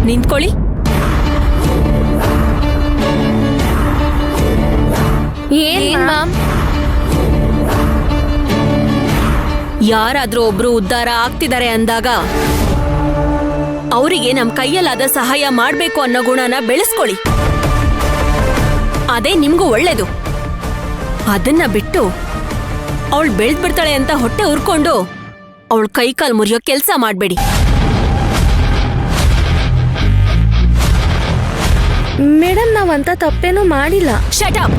ನಿಂತ್ಕೊಳ್ಳಿ. ಏನ್ ಮ್ಯಾಮ್? ಯಾರಾದ್ರೂ ಒಬ್ರು ಉದ್ಧಾರ ಆಗ್ತಿದ್ದಾರೆ ಅಂದಾಗ ಅವರಿಗೆ ನಮ್ ಕೈಯಲ್ಲಾದ ಸಹಾಯ ಮಾಡ್ಬೇಕು ಅನ್ನೋ ಗುಣನ ಬೆಳೆಸ್ಕೊಳ್ಳಿ. ಅದೇ ನಿಮ್ಗೂ ಒಳ್ಳೇದು. ಅದನ್ನ ಬಿಟ್ಟು ಅವಳು ಬೆಳೆದ್ಬಿಡ್ತಾಳೆ ಅಂತ ಹೊಟ್ಟೆ ಉರ್ಕೊಂಡು ಅವಳ ಕೈಕಾಲ್ ಮುರಿಯೋ ಕೆಲ್ಸ ಮಾಡ್ಬೇಡಿ. ಮೇಡಮ್, ನಾವಂತ ತಪ್ಪೇನೂ ಮಾಡಿಲ್ಲ. Shut up!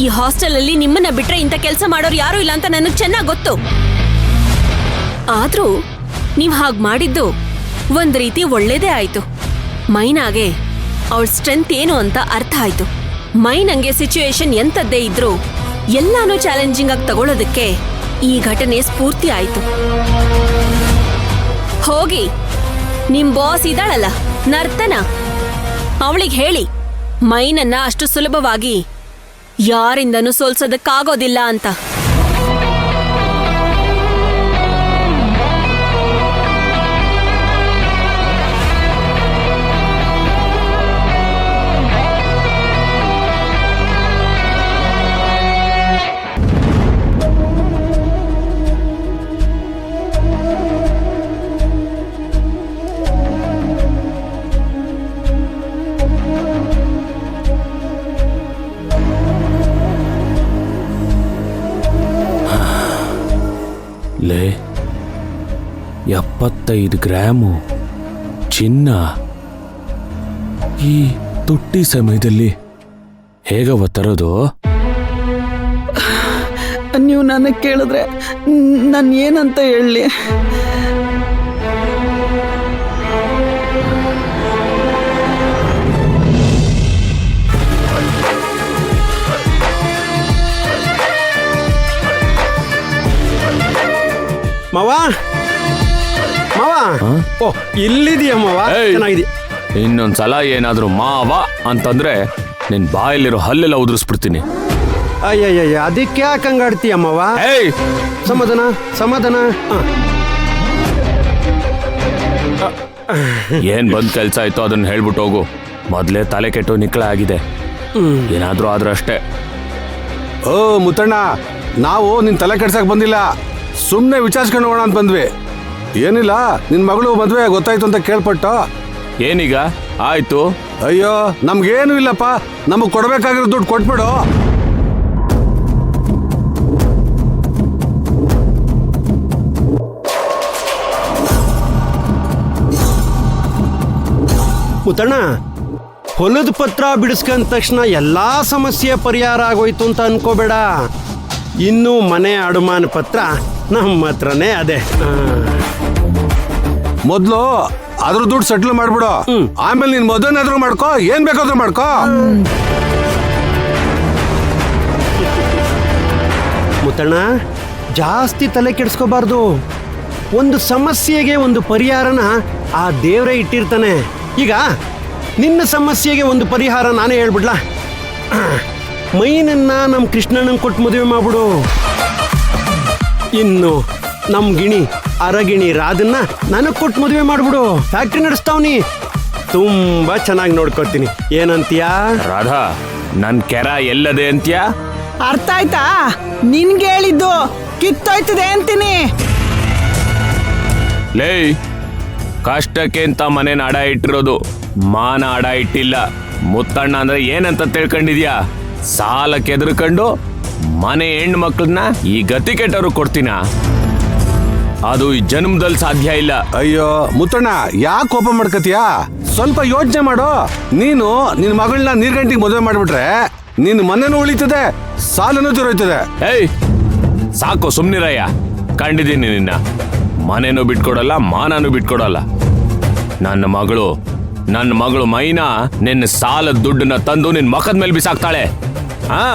ಈ ಹಾಸ್ಟೆಲ್ ಅಲ್ಲಿ ನಿಮ್ಮನ್ನ ಬಿಟ್ರೆ ಇಂಥ ಕೆಲಸ ಮಾಡೋರು ಯಾರು ಇಲ್ಲ ಅಂತ ನನಗೆ ಚೆನ್ನಾಗಿ ಗೊತ್ತು. ಆದ್ರೂ ನೀವ್ ಹಾಗ್ ಮಾಡಿದ್ದು ಒಂದ್ ರೀತಿ ಒಳ್ಳೇದೇ ಆಯ್ತು. ಮೈನಾಗೆ ಅವಳ ಸ್ಟ್ರೆಂತ್ ಏನು ಅಂತ ಅರ್ಥ ಆಯ್ತು. ಮೈನಂಗೆ ಸಿಚುಯೇಷನ್ ಎಂತದ್ದೇ ಇದ್ರೂ ಎಲ್ಲಾನು ಚಾಲೆಂಜಿಂಗ್ ಆಗಿ ತಗೊಳ್ಳೋದಕ್ಕೆ ಈ ಘಟನೆ ಸ್ಫೂರ್ತಿ ಆಯ್ತು. ಹೋಗಿ ನಿಮ್ ಬಾಸ್ ಇದ್ದಾಳಲ್ಲ ನರ್ತನ, ಅವಳಿಗೆ ಹೇಳಿ ಮೈನನ್ನ ಅಷ್ಟು ಸುಲಭವಾಗಿ ಯಾರಿಂದನೂ ಸೋಲ್ಸೋದಕ್ಕಾಗೋದಿಲ್ಲ ಅಂತ. ಲೇ, 75 ಗ್ರಾಮು ಚಿನ್ನ ಈ ತುಟ್ಟಿ ಸಮಯದಲ್ಲಿ ಹೇಗವ ತರೋದು? ನೀವು ನನಗೆ ಕೇಳಿದ್ರೆ ನಾನು ಏನಂತ ಹೇಳಲಿ? ಮಾವ ಮಾವ, ಓ ಇಲ್ಲಿದೆಯಾ ಮಾವ? ಚೆನ್ನಾಗಿದೆ. ಇನ್ನೊಂದ್ಸಲ ಏನಾದ್ರೂ ಮಾವ ಅಂತಂದ್ರೆ ನಿನ್ ಬಾಯಲ್ಲಿರೋ ಹಲ್ಲೆಲ್ಲ ಉದುರಿಸ್ಬಿಡ್ತೀನಿ. ಅಯ್ಯಯ್ಯ, ಅದಕ್ಕೆ ಯಾಕೆ ಹಂಗಾಡ್ತೀಯ ಮಾವ? ಸಮಾಧಾನ ಸಮಾಧಾನ. ಏನ್ ಬಂದ್ ಕೆಲ್ಸ ಆಯ್ತು ಅದನ್ನ ಹೇಳ್ಬಿಟ್ಟು ಹೋಗು. ಮೊದ್ಲೇ ತಲೆ ಕೆಟ್ಟು ನಿಕ್ಕಳ ಆಗಿದೆ. ಏನಾದ್ರೂ ಆದ್ರೂ ಅಷ್ಟೇ. ಓ ಮುತ್ತಣ್ಣ, ನಾವು ನಿನ್ ತಲೆ ಕೆಡ್ಸಕ್ ಬಂದಿಲ್ಲ, ಸುಮ್ನೆ ವಿಚಾರಿಸ್ಕೊಂಡು ಹೋಗೋಣ ಅಂತ ಬಂದ್ವಿ. ಏನಿಲ್ಲ, ನಿನ್ ಮಗಳು ಮದ್ವೆ ಗೊತ್ತಾಯ್ತು ಅಂತ ಕೇಳ್ಪಟ್ಟು. ಏನೀಗ ಆಯ್ತು? ಅಯ್ಯೋ, ನಮ್ಗೇನು ಇಲ್ಲಪ್ಪ, ನಮಗ್ ಕೊಡ್ಬೇಕಾಗಿರೋ ದುಡ್ಡು ಕೊಟ್ಬಿಡು. ಮುತ್ತಣ್ಣ, ಹೊಲದ ಪತ್ರ ಬಿಡಿಸ್ಕೊಂಡ ತಕ್ಷಣ ಎಲ್ಲಾ ಸಮಸ್ಯೆ ಪರಿಹಾರ ಆಗೋಯ್ತು ಅಂತ ಅನ್ಕೋಬೇಡ. ಇನ್ನು ಮನೆ ಅಡಮಾನ ಪತ್ರ ನಮ್ಮ ಹತ್ರನೇ ಅದೇ. ಮೊದ್ಲು ಅದ್ರ ದುಡ್ಡು ಸೆಟ್ಲ್ ಮಾಡ್ಬಿಡು. ಆಮೇಲೆ ನೀನ್ ಮದುವೆನಾದ್ರೂ ಮಾಡ್ಕೋ, ಏನ್ ಬೇಕಾದ್ರೂ ಮಾಡ್ಕೋ. ಮುತ್ತಣ್ಣ, ಜಾಸ್ತಿ ತಲೆ ಕೆಡಿಸ್ಕೋಬಾರ್ದು. ಒಂದು ಸಮಸ್ಯೆಗೆ ಒಂದು ಪರಿಹಾರನ ಆ ದೇವರೇ ಇಟ್ಟಿರ್ತಾನೆ. ಈಗ ನಿನ್ನ ಸಮಸ್ಯೆಗೆ ಒಂದು ಪರಿಹಾರ ನಾನೇ ಹೇಳ್ಬಿಡ್ಲಾ? ಮೈನನ್ನ ನಮ್ಮ ಕೃಷ್ಣಣ್ಣಂಗೆ ಕೊಟ್ಟು ಮದುವೆ ಮಾಡ್ಬಿಡು. ಇನ್ನು ನಮ್ಮ ಗಿಣಿ ಅರಗಿಣಿ ರಾಧನ್ನ ನನಗೆ ಕೊಟ್ಟು ಮದುವೆ ಮಾಡ್ಬಿಡು. ಫ್ಯಾಕ್ಟ್ರಿ ನಡೆಸ್ತಾವ್ನಿ, ತುಂಬಾ ಚೆನ್ನಾಗಿ ನೋಡ್ಕೊತೀನಿ. ಏನಂತೀಯಾ? ರಾಧಾ, ನನ್ ಕೆರ ಎಲ್ಲದೆ ಅಂತ್ಯಾ? ಅರ್ಥ ಆಯ್ತಾ? ನಿನ್ಗೆ ಹೇಳಿದ್ದು ಕಿತ್ತೋಯ್ತದೆ ಅಂತೀನಿ. ಲೇ, ಕಷ್ಟಕ್ಕೆ ಅಂತ ಮನೇನ ಅಡ ಇಟ್ಟಿರೋದು, ಮಾನ ಅಡ ಇಟ್ಟಿಲ್ಲ. ಮುತ್ತಣ್ಣ ಅಂದ್ರೆ ಏನಂತ ತಿಳ್ಕೊಂಡಿದ್ಯಾ? ಸಾಲಕ್ಕೆ ಎದುರುಕೊಂಡು ಮನೆ ಹೆಣ್ಣು ಮಕ್ಕಳನ್ನ ಈ ಗತಿ ಕೆಟ್ಟವ್ರು ಕೊಡ್ತೀನ? ಅದು ಈ ಜನ್ಮದಲ್ಲಿ ಸಾಧ್ಯ ಇಲ್ಲ. ಅಯ್ಯೋ ಮುತ್ತಣ್ಣ, ಯಾಕೆ ಕೋಪ ಮಾಡ್ಕತಿಯಾ? ಸ್ವಲ್ಪ ಯೋಚನೆ ಮಾಡು. ನೀನು ನಿನ್ ಮಗಳನ್ನ ನೀರ್ಗಂಟಿಗೆ ಮದುವೆ ಮಾಡ್ಬಿಟ್ರೆ ನಿನ್ ಮನೆನೂ ಉಳಿತದೆ, ಸಾಲನೂ ತಿರೋಯ್ತದೆ. ಏಯ್ ಸಾಕು, ಸುಮ್ನಿರಯ್ಯ. ಕಂಡಿದ್ದೀನಿ ನಿನ್ನ. ಮನೆನೂ ಬಿಟ್ಕೊಡಲ್ಲ, ಮಾನನೂ ಬಿಟ್ಕೊಡಲ್ಲ. ನನ್ನ ಮಗಳು ಮೈನಾ ನಿನ್ನ ಸಾಲದ ದುಡ್ಡನ್ನ ತಂದು ನಿನ್ ಮಖದ ಮೇಲೆ ಬಿಸಾಕ್ತಾಳೆ. ಹಾ,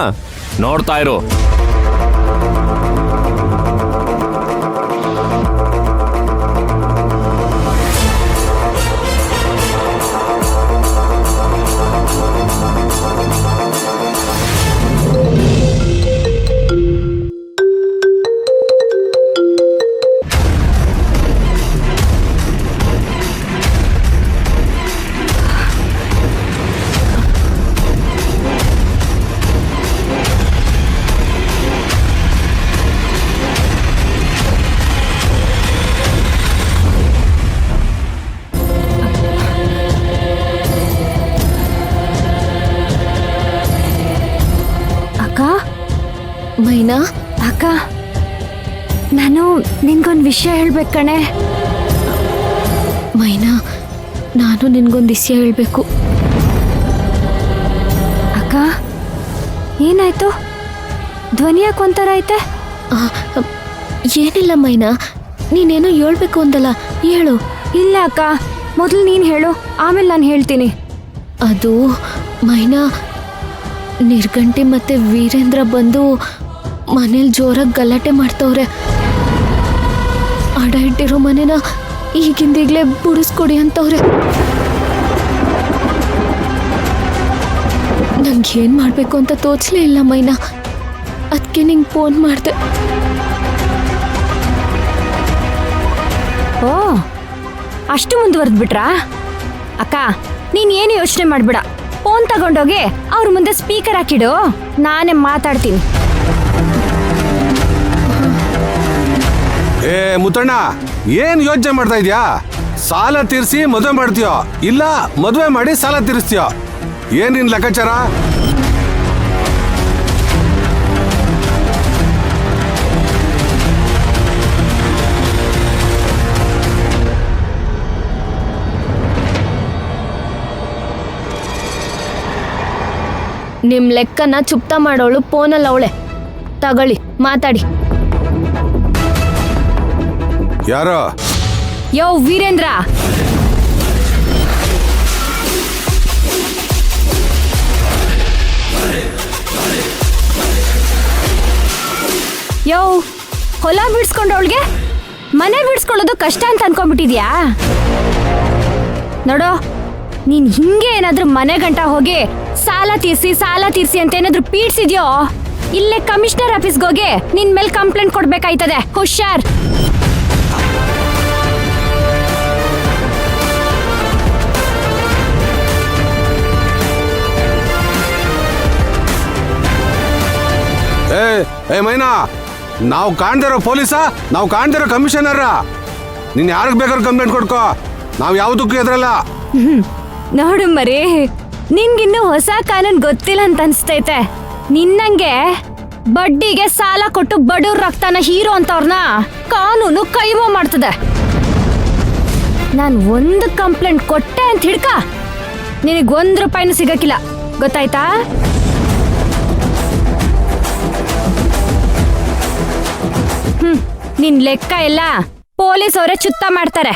ನೋಡ್ತಾ ಇರು. ನಿನ್ಗೊಂದು ವಿಷಯ ಹೇಳ್ಬೇಕು ಕಣೆ. ಮೈನಾ, ನಾನು ನಿನ್ಗೊಂದು ವಿಷಯ ಹೇಳ್ಬೇಕು. ಅಕ್ಕ ಏನಾಯ್ತು? ಧ್ವನಿ ಯಾಕೆ ಒಂಥರ ಐತೆ? ಆ, ಏನಿಲ್ಲ ಮೈನಾ, ನೀನೇನೋ ಹೇಳ್ಬೇಕು ಅಂದಲ್ಲ, ಹೇಳು. ಇಲ್ಲ ಅಕ್ಕ, ಮೊದಲು ನೀನು ಹೇಳು, ಆಮೇಲೆ ನಾನು ಹೇಳ್ತೀನಿ. ಅದು ಮೈನಾ, ನಿರ್ಗಂಟಿ ಮತ್ತೆ ವೀರೇಂದ್ರ ಬಂದು ಮನೇಲಿ ಜೋರಾಗಿ ಗಲಾಟೆ ಮಾಡ್ತವ್ರೆ. ಅಡ ಇಟ್ಟಿರೋ ಮನೇನ ಈಗಿಂದೀಗ್ಲೇ ಬುಡಿಸ್ಕೊಡಿ ಅಂತವ್ರೆ. ನಂಗೆ ಏನು ಮಾಡಬೇಕು ಅಂತ ತೋಚಲೇ ಇಲ್ಲ ಮೈನಾ, ಅದಕ್ಕೆ ನಿಂಗೆ ಫೋನ್ ಮಾಡಿದೆ. ಓ, ಅಷ್ಟು ಮುಂದುವರೆದ್ಬಿಟ್ರಾ? ಅಕ್ಕ ನೀನು ಏನು ಯೋಚನೆ ಮಾಡಬೇಡ, ಫೋನ್ ತಗೊಂಡೋಗಿ ಅವ್ರ ಮುಂದೆ ಸ್ಪೀಕರ್ ಹಾಕಿಡು, ನಾನೇ ಮಾತಾಡ್ತೀನಿ. ಏ ಮುತ್ತಣ್ಣ, ಏನ್ ಯೋಚನೆ ಮಾಡ್ತಾ ಇದ್ಯಾ? ಸಾಲ ತೀರಿಸಿ ಮದುವೆ ಮಾಡ್ತೀಯೋ ಇಲ್ಲ ಮದುವೆ ಮಾಡಿ ಸಾಲ ತೀರಿಸ್ತೀಯೋ? ಏನ್ ನಿನ್ ಲೆಕ್ಕಾಚಾರ? ನಿಮ್ಮ ಲೆಕ್ಕನ ಚುಪ್ತ ಮಾಡೋಳು ಫೋನಲ್ಲಿ ಅವಳೆ. ತಗೊಳ್ಳಿ, ಮಾತಾಡಿ. ಯಾರೋ? ಯೋ ವೀರೇಂದ್ರ, ಯೋ ಹೊಲ ಬಿಡಿಸ್ಕೊಂಡವಳಿಗೆ ಮನೆ ಬಿಡಿಸ್ಕೊಳ್ಳೋದು ಕಷ್ಟ ಅಂತ ಅನ್ಕೊಂಡ್ಬಿಟ್ಟಿದ್ಯಾ? ನೋಡೋ, ನೀನ್ ಹಿಂಗೆ ಏನಾದ್ರೂ ಮನೆ ಗಂಟ ಹೋಗಿ ಸಾಲ ತೀರ್ಸಿ ಅಂತ ಏನಾದ್ರೂ ಪೀಡ್ಸಿದ್ಯೋ, ಇಲ್ಲೇ ಕಮಿಷನರ್ ಆಫೀಸ್ಗೆ ಹೋಗಿ ನಿನ್ ಮೇಲೆ ಕಂಪ್ಲೇಂಟ್ ಕೊಡ್ಬೇಕಾಯ್ತದೆ. ಹುಷಾರ್. ಏ ಮೈನಾ, ನಾವು ಕಾಣ್ದಿರೋ ಪೊಲೀಸಾ? ನಾವು ಕಾಣ್ದಿರೋ ಕಮಿಷನರ? ನೀನ್ ಯಾರಿಗೆ ಬೇಕಾದ್ರೂ ಕಂಪ್ಲೇಂಟ್ ಕೊಡ್ಕೋ, ನಾವು ಯಾವುದಕ್ಕೂ ಎದ್ರಲ್ಲ. ನೋಡು ಮರಿ, ನಿನ್ಗಿನ್ನೂ ಹೊಸ ಕಾನೂನು ಗೊತ್ತಿಲ್ಲ ಅಂತ ಅನ್ಸ್ತೈತೆ. ನಿನ್ನಂಗೆ ಬಡ್ಡಿಗೆ ಸಾಲ ಕೊಟ್ಟು ಬಡವ್ರ ರಕ್ತನ ಹೀರೋ ಅಂತವ್ರನ್ನ ಕಾನೂನು ಕೈಮೋ ಮಾಡ್ತದೆ. ನಾನು ಒಂದು ಕಂಪ್ಲೇಂಟ್ ಕೊಟ್ಟೆ ಅಂತ ಹಿಡ್ಕ, ನಿನಗೆ ₹1 ಸಿಗಕ್ಕಿಲ್ಲ, ಗೊತ್ತಾಯ್ತಾ? ನಿನ್ ಲೆಕ್ಕ ಎಲ್ಲ ಪೊಲೀಸ್ ಅವರೇ ಚುತ್ತ ಮಾಡ್ತಾರೆ.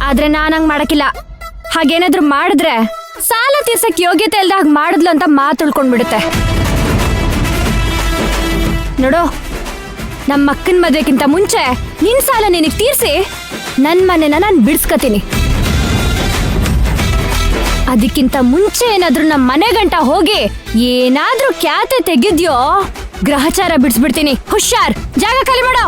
ಆದ್ರೆ ನಾನಂಗ್ ಮಾಡಕ್ಕಿಲ್ಲ. ಹಾಗೇನಾದ್ರೂ ಮಾಡಿದ್ರೆ ಸಾಲ ತೀರ್ಸಕ್ ಯೋಗ್ಯತೆ ಇಲ್ದ ಹಾಗೆ ಮಾಡಿದ್ಲು ಅಂತ ಮಾತು ಉಳ್ಕೊಂಡ್ಬಿಡುತ್ತೆ. ನೋಡು, ನಮ್ಮ ಅಕ್ಕನ ಮದ್ವೆಗಿಂತ ಮುಂಚೆ ನಿನ್ ಸಾಲ ನಿನಗ್ ತೀರ್ಸಿ ನನ್ ಮನೆನ ನಾನು ಬಿಡಿಸ್ಕತೀನಿ. ಅದಕ್ಕಿಂತ ಮುಂಚೆ ಏನಾದ್ರೂ ನಮ್ಮ ಮನೆ ಗಂಟ ಹೋಗಿ ಏನಾದ್ರೂ ಕ್ಯಾತೆ ತೆಗಿದ್ಯೋ, ಗ್ರಹಚಾರ ಬಿಡಿಸ್ಬಿಡ್ತೀನಿ. ಹುಷಾರ್, ಜಾಗ ಖಾಲಿ ಮಾಡೋ.